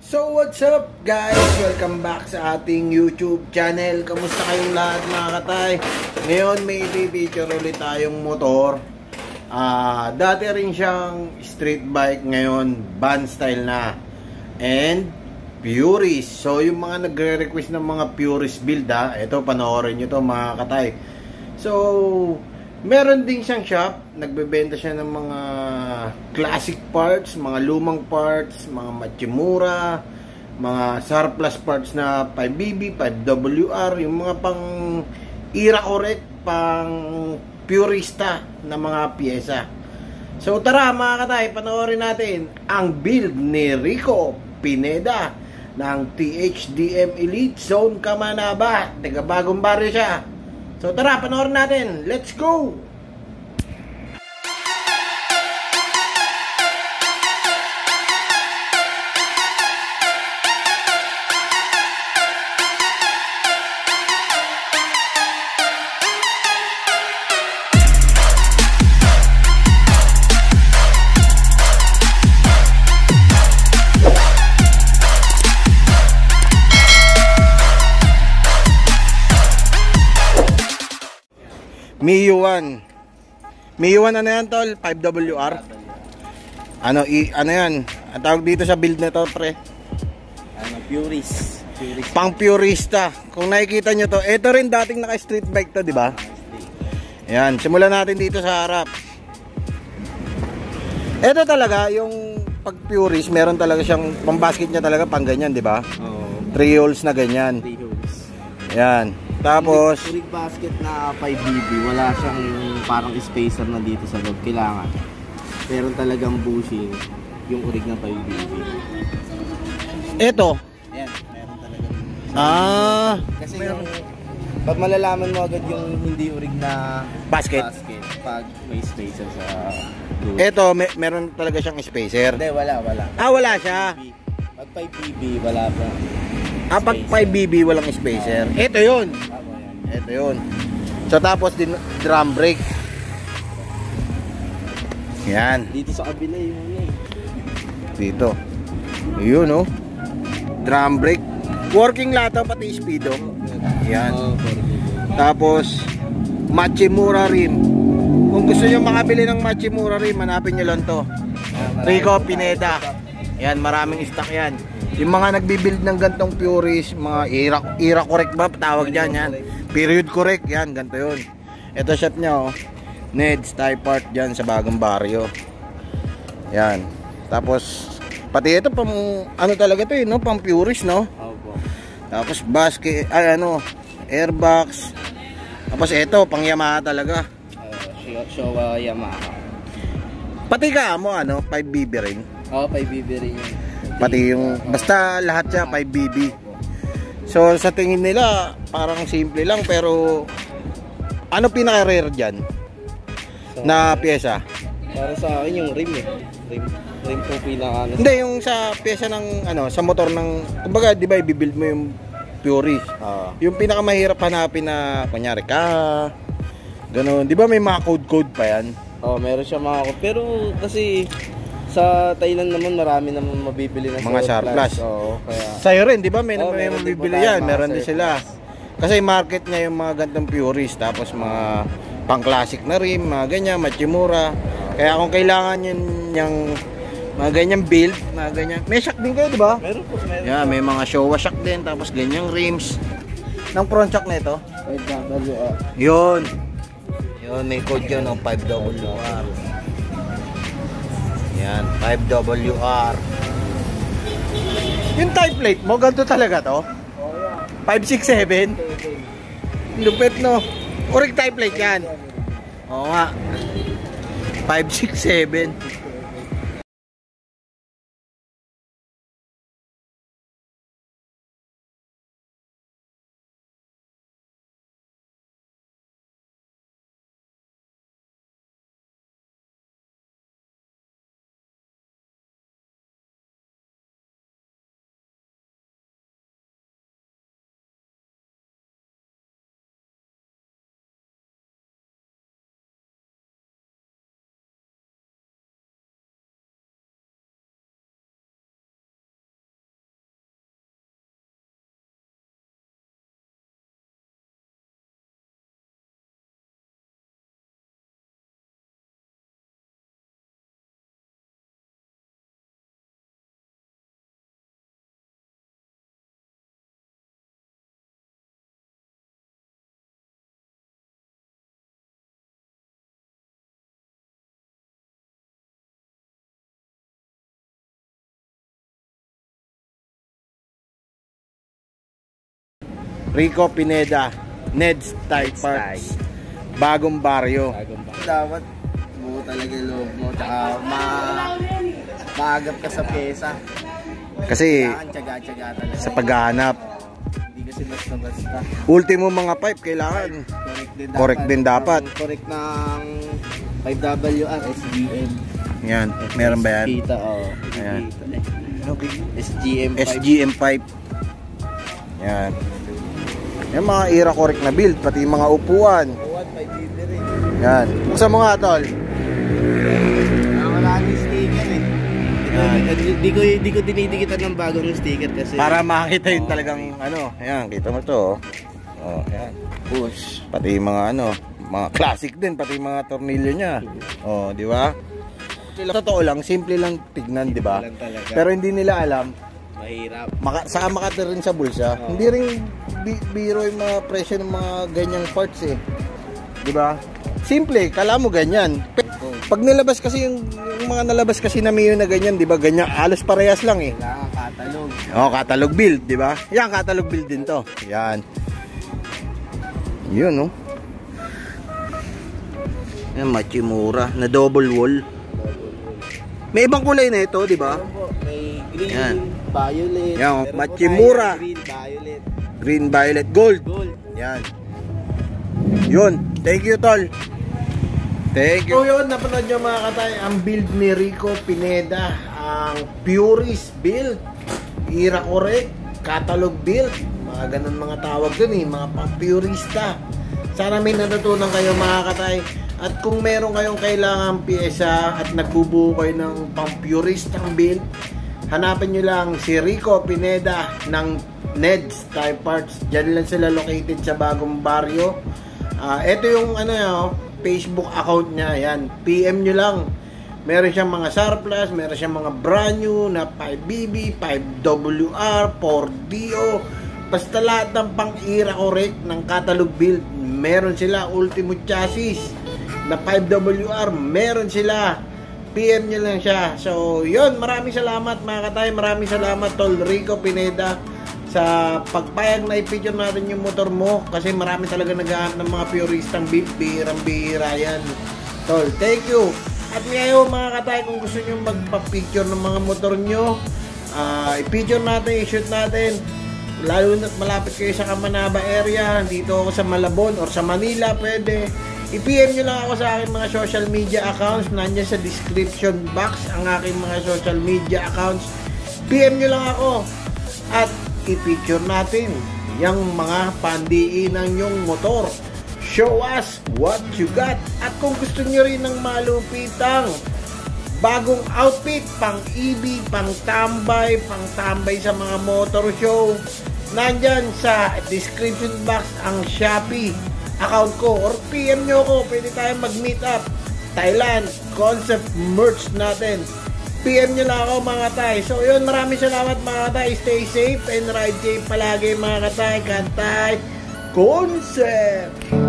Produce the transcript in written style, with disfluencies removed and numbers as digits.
So what's up guys? Welcome back sa ating YouTube channel. Kamusta kayong lahat mga katay? Ngayon may i-feature ulit tayong motor. Dati rin siyang street bike, ngayon van style na. And purist. So yung mga nagre-request ng mga purist build ito panoorin nyo to mga katay. So meron din siyang shop, nagbebenta siya ng mga classic parts, mga lumang parts, mga Machimura, mga surplus parts na 5BB, 5WR, yung mga pang era correct, pang purista na mga pyesa. So tara mga katay, panoorin natin ang build ni Rico Pineda ng THDM Elite Zone Kamanaba. Taga bagong baryo siya. So tara, panoorin natin. Let's go! Mio 1. Mio 1 ano yan tol? 5WR? Ano yan? Ang tawag dito sa build nito pre? Purist. Pang purista. Kung nakikita nyo to, ito rin dating naka street bike to, di ba? Ayan, simulan natin dito sa harap. Ito talaga yung pag purist, meron talaga siyang pang basket niya talaga pang ganyan, di ba? Oo. 3 holes na ganyan. 3 holes. Ayan. Tapos Urig basket na 5BB, wala siyang parang spacer na dito sa loob. Kailangan meron talagang bushing yung urig ng 5BB. ito. Ayan, meron talagang kasi meron. Pag malalaman mo agad yung hindi urig na Basket. pag may spacer sa dulo. Ito, meron talaga siyang spacer. Hindi, wala. Wala siya. Pag 5BB, wala pa. Pag 5BB walang spacer. Ito yun. Ito yun. So tapos din drum brake. Yan. Dito sa kabila yung Dito. Yun oh. Drum brake. Working lahat pati speedo. Yan. Tapos Machimura rim. Kung gusto nyo makabili ng Machimura rim, hanapin nyo lang to. Rico Pineda. Yan, maraming stock yan. Yung mga nagbibuild ng gantong purist, mga era correct ba tawag diyan yan. Period correct yan, ganto 'yun. Ito shop niya oh. Ned's Type Art diyan sa bagong baryo. Yan. Tapos pati ito pang ano talaga 'to, no, pang purist, no. Opo. Tapos basket, airbox. Tapos ito pang Yamaha talaga. Showa Yamaha. Pati ka mo 5BB rin. 5BB rin yun. Pati yung basta lahat siya 5BB. So sa tingin nila parang simple lang, pero ano pinaka-rare diyan na pyesa? Para sa akin yung rim rim po pinaka Hindi, yung sa pyesa ng sa motor ng kumbaga, 'di ba, i-build mo yung purist. Yung pinakamahirap hanapin na kunyari ganoon, 'di ba, may mga code pa yan? meron siya mga pero kasi sa Thailand naman marami naman mabibili na mga surplus. Kaya sa'yo rin, di ba? May meron mabibili din yan. Meron din surplus sila. Kasi market niya yung mga gantong purist. Tapos mga pang-classic na rim, mga ganyan, Machimura. Kaya kung kailangan yun yung mga ganyang build, mga ganyan. May shock din kayo, di ba? meron po, Yeah, may mga Showa shock din. Tapos ganyang rims. Ng front shock na ito. 5WR. Yun. Yun, may code yun, 5WR. Yan, 5WR. Yung type plate mo, ganito talaga to? 567? Lupit, no? Correct type plate yan. Oo nga. 567. Rico Pineda, Ned's Type Ned's Parts. Bagong baryo. Dapat buo talaga yung loob mo. Tsaka maagap ka sa pyesa. Kasi Kailangan tiyaga-tiyaga talaga. sa paghahanap. Hindi kasi basta-basta. Ultimo mga pipe, kailangan correct din dapat. Correct ng 5WR, SGM. Yan, meron ba yan? Kita, oo. Ayan. SGM 5. SGM pipe. Yan. Yan mga era correct na build, pati mga upuan. 5BB rin. Yan. Buksan mo nga, tol. Wala ni sticker eh. Di ko dinidikitan ng bagong sticker kasi Para makita yung talagang ano. Ayan, kita mo to. Oh, ayan. push. Pati yung mga ano, mga classic din, pati yung mga tornilyo niya. Oh, di ba? Totoo lang, simple lang tignan, di ba? Pero hindi nila alam, Mahirap. saka makati rin sa bulsa. Hindi rin biro yung mga presyo ng mga ganyang parts eh. Di ba? Simple, kala mo ganyan. Pag nilabas kasi yung mga nalabas kasi na Mio na ganyan, di ba? Ganyan, halos parehas lang eh. Kailangan catalog. Oh, catalog build, di ba? Yan, catalog build din to. Yan. Yun, no? Yan, Machimura na double wall. May ibang kulay na ito, di ba? May green, Yan. violet. Yan, Meron po Machimura. tayo green, violet, Green, violet, gold. gold. Yan. Yun. Thank you, tol. Thank you. So yun, napanood nyo mga katay, ang build ni Rico Pineda. Ang purist build. Era correct. Catalog build. Mga ganun mga tawag dun eh. Mga pang-purista. Sana may natutunan kayo mga katay. At kung meron kayong kailangan pyesa at nagbubuo kayo ng pang-puristang build, hanapin nyo lang si Rico Pineda ng Ned's Type Parts. Diyan lang sila located sa Bagong Baryo. Ito yung ano, Facebook account niya. Yan, PM nyo lang. Meron siyang mga surplus, meron siyang mga brand new na 5BB, 5WR, 4DO. Basta lahat ng pang-era correct ng catalog build. Meron sila ultimo chassis na 5WR. Meron sila. PM nyo lang siya. So, yun. Maraming salamat mga katay. Maraming salamat Tol Rico Pineda sa pagpayag na i-feature natin yung motor mo. Kasi marami talaga naghahanap ng mga puristang build. Bihirang-bihira yan. Tol, thank you. At ngayon mga katay, kung gusto nyo magpa-picture ng mga motor nyo, i-picture natin, i-shoot natin. Lalo na malapit kayo sa Kamanaba area, dito ako sa Malabon or sa Manila, pwede. I-PM nyo lang ako sa aking mga social media accounts. Nandiyan sa description box ang aking mga social media accounts. PM nyo lang ako. At i-picture natin yung mga pandiinan yung motor. Show us what you got. At kung gusto nyo rin ng malupitang bagong outfit, pang EV, pang tambay sa mga motor show, nandyan sa description box ang Shopee account ko, or PM nyo ko, pwede tayo mag-meet up. Thailand concept merch natin. PM nyo lang ako mga tay. So yun, maraming salamat mga tay. Stay safe and ride safe palagi mga katay. Kantay Concept.